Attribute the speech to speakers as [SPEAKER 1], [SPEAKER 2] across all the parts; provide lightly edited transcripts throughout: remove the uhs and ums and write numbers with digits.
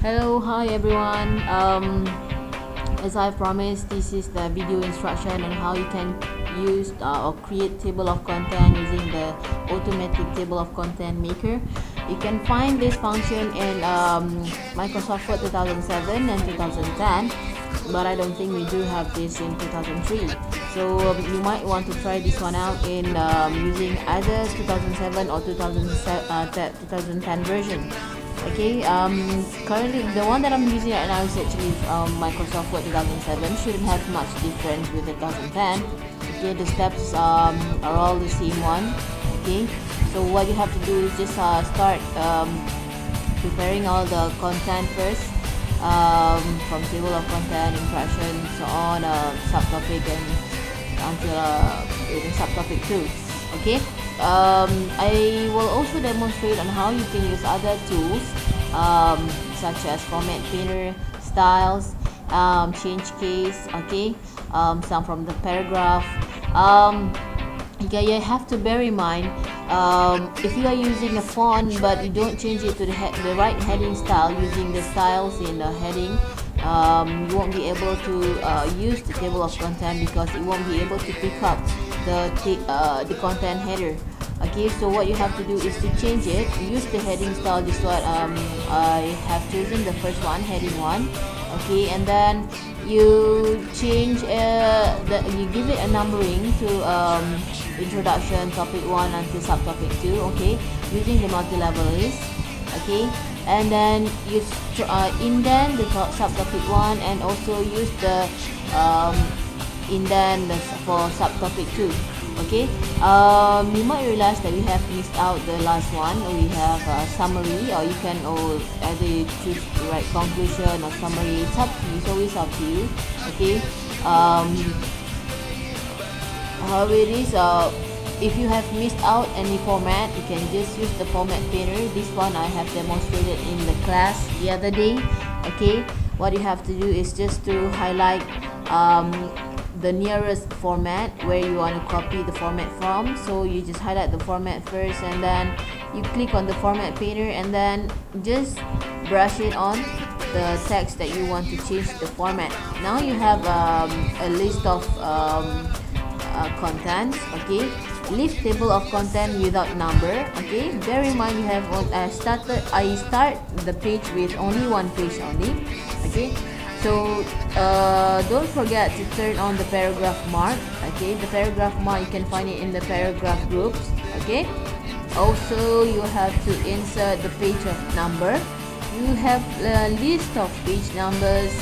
[SPEAKER 1] Hello, hi everyone. As I promised, this is the video instruction on how you can use or create table of content using the automatic table of content maker. You can find this function in Microsoft Word 2007 and 2010, but I don't think we do have this in 2003. So you might want to try this one out in using either 2007 or 2010 version. Okay, currently the one that I'm using right now is actually Microsoft Word 2007. Shouldn't have much difference with 2010. Okay, the steps are all the same one. Okay, so what you have to do is just start preparing all the content first, from table of content, impression, so on, subtopic, and until even subtopic 2. Okay, I will also demonstrate on how you can use other tools, such as format painter, styles, change case. Okay, some from the paragraph. Okay, you have to bear in mind, if you are using a font but you don't change it to the right heading style using the styles in the heading, you won't be able to use the table of content because it won't be able to pick up the content header. Okay, so what you have to do is to change it. Use the heading style. This what I have chosen, the first one, heading 1. Okay, and then you change you give it a numbering to introduction, topic 1 until subtopic 2. Okay, using the multi-level list. Okay, and then you indent the subtopic 1 and also use the indent for subtopic 2. Okay, you might realize that we have missed out the last one. We have a summary, or you can either choose to write conclusion or summary. It's up to you. It's always up to you. Okay, however it is, if you have missed out any format, you can just use the format painter. This one I have demonstrated in the class the other day. Okay, what you have to do is just to highlight the nearest format where you want to copy the format from. So you just highlight the format first, and then you click on the format painter, and then just brush it on the text that you want to change the format. Now you have a list of contents. Okay, leave table of content without number. Okay, bear in mind you have I start the page with only one page only. Okay, so don't forget to turn on the paragraph mark. Okay, the paragraph mark, you can find it in the paragraph groups. Okay, also you have to insert the page of number. You have a list of page numbers.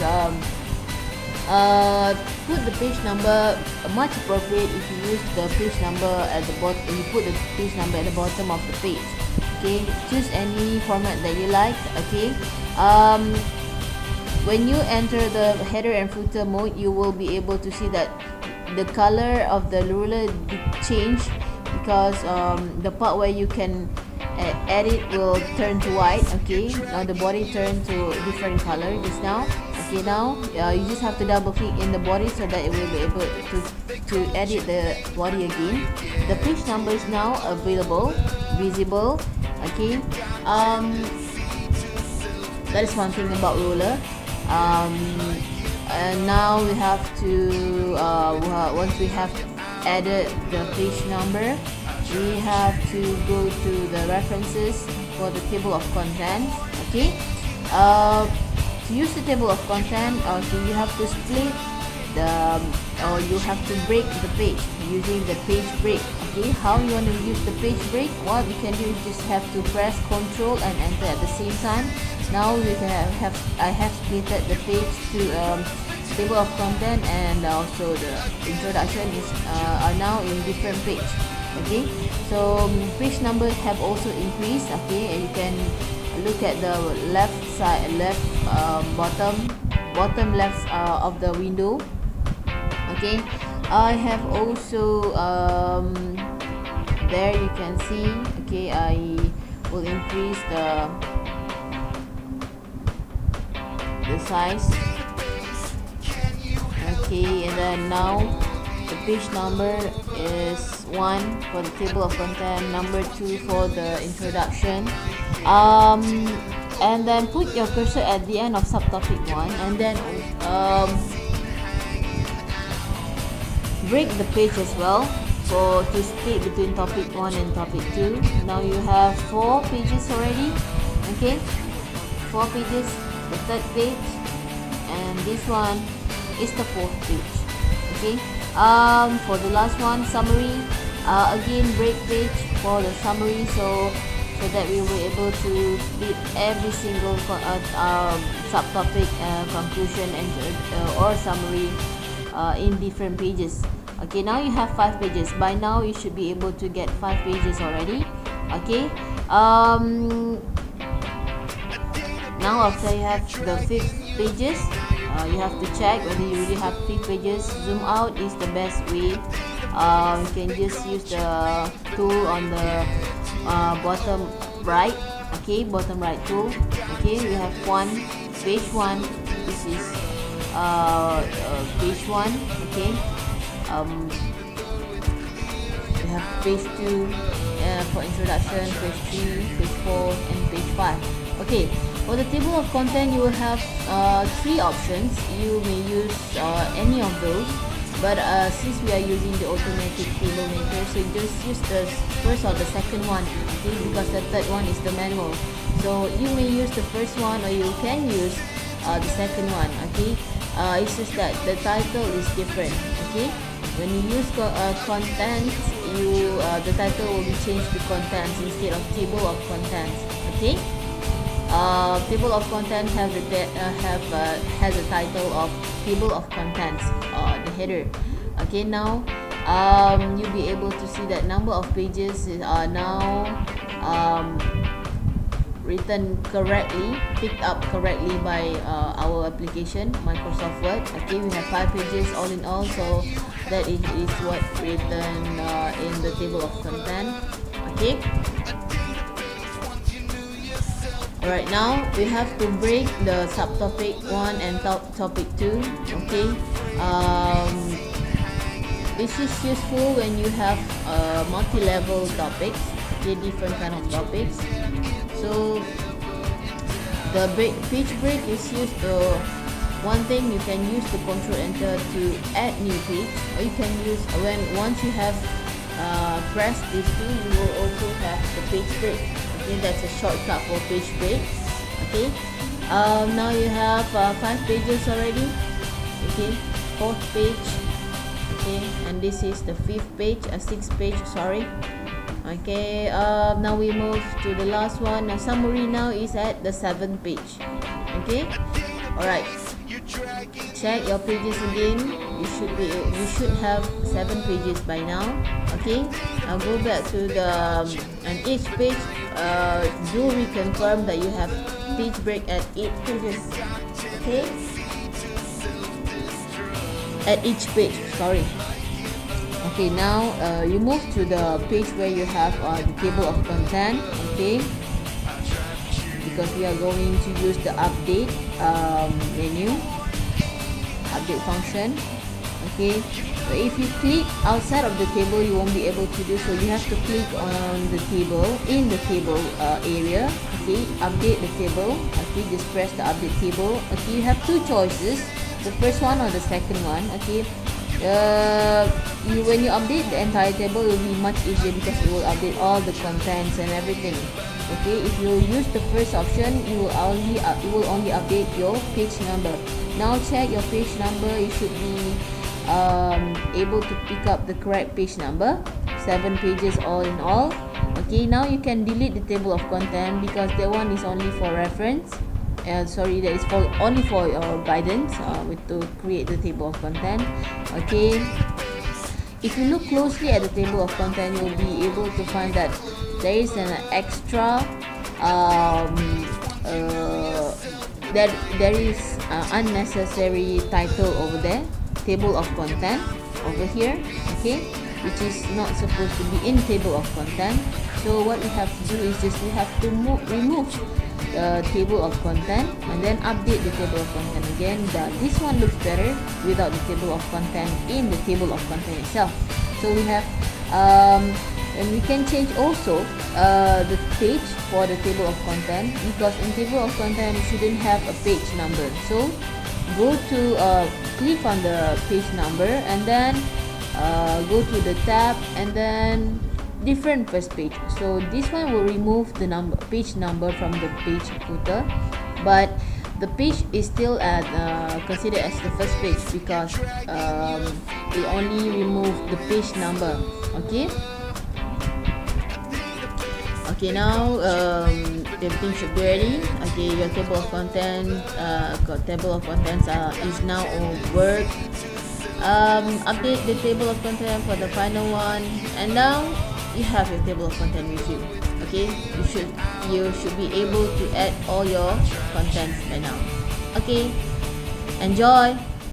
[SPEAKER 1] Put the page number much appropriate if you use the page number at the bottom. You put the page number at the bottom of the page. Okay, choose any format that you like. Okay, when you enter the header and footer mode, you will be able to see that the color of the ruler change, because the part where you can edit will turn to white. Okay, now the body turned to a different color just now. Okay, now you just have to double click in the body so that it will be able to edit the body again. The page number is now visible. Okay, that is one thing about ruler. And now we have to once we have added the page number, we have to go to the references for the table of contents. Okay, to use the table of content, so you have to split or you have to break the page using the page break. Okay, how you want to use the page break? What you can do is just have to press Ctrl and Enter at the same time. Now we I have splitted the page to table of content, and also the introduction are now in different page. Okay, so page numbers have also increased. Okay, and you can look at the left side, bottom left of the window. Okay, I have also there you can see. Okay, I will increase the size. Okay, and then now the page number is 1 for the table of content, number 2 for the introduction. and then put your cursor at the end of subtopic 1, and then break the page as well for to split between topic 1 and topic 2. Now you have 4 pages already. Okay, 4 pages, the third page, and this one is the 4th page. Okay, for the last one, summary, again break page for the summary, so that we were able to split every single subtopic, conclusion, and or summary in different pages. Okay, now you have 5 pages. By now you should be able to get 5 pages already. Okay, now after you have the 5 pages, you have to check whether you really have 5 pages. Zoom out is the best way. You can just use the tool on the bottom right. Okay, bottom right tool. Okay, we have page 1. This is page 1. Okay, we have page 2 for introduction, page 3, page 4, and page 5. Okay, for the table of content, you will have 3 options. You may use any of those, but since we are using the automatic table maker, so you just use the first or the second one. Okay, because the third one is the manual. So you may use the first one, or you can use the second one. Okay, it's just that the title is different. Okay, when you use contents, the title will be changed to contents instead of table of contents. Okay, table of contents has a title of table of contents, the header. Okay, now you'll be able to see that number of pages are now written correctly, picked up correctly by our application, Microsoft Word. Okay, we have 5 pages all in all, so that is what written in the table of content. Okay, alright, now we have to break the subtopic 1 and topic 2. Okay, this is useful when you have multi-level topics. Okay, different kind of topics. So the page break is used to, one thing you can use the control enter to add new page, or you can use once you have pressed this tool, you will also have the page break. Okay, that's a shortcut for page break. Okay, now you have 5 pages already. Okay, 4th page. Okay, and this is the 5th page, 6th page, sorry. Okay, now we move to the last one. Summary now is at the 7th page. Okay, alright, check your pages again. You should have 7 pages by now. Okay, now go back to the and each page do reconfirm that you have page break at 8 pages. Okay, at each page, sorry. Okay, now you move to the page where you have the table of content. Okay, because we are going to use the update menu, update function. Okay, so if you click outside of the table, you won't be able to do so. You have to click on the table, in the table area. Okay, update the table. Okay, just press the update table. Okay, you have 2 choices, the first one or the second one. Okay, when you update the entire table, it will be much easier because it will update all the contents and everything. Okay, if you use the first option, you will only update your page number. Now check your page number. You should be able to pick up the correct page number, 7 pages all in all. Okay, now you can delete the table of content because that one is only for reference. Sorry, that is only for your guidance to create the table of content. Okay, if you look closely at the table of content, you'll be able to find that there is an extra there is unnecessary title over there, table of content over here. Okay, which is not supposed to be in table of content. So what we have to do is just we have to remove the table of content and then update the table of content again. This one looks better without the table of content in the table of content itself. So we have And we can change also the page for the table of content, because in table of content you shouldn't have a page number. So go to click on the page number, and then go to the tab, and then different first page. So this one will remove the page number from the page footer, but the page is still considered as the first page, because we only remove the page number. Okay, now everything should be ready. Okay, your table of contents is now on work. Update the table of content for the final one, and now you have your table of content with you. Okay, you should be able to add all your contents by now. Okay, enjoy.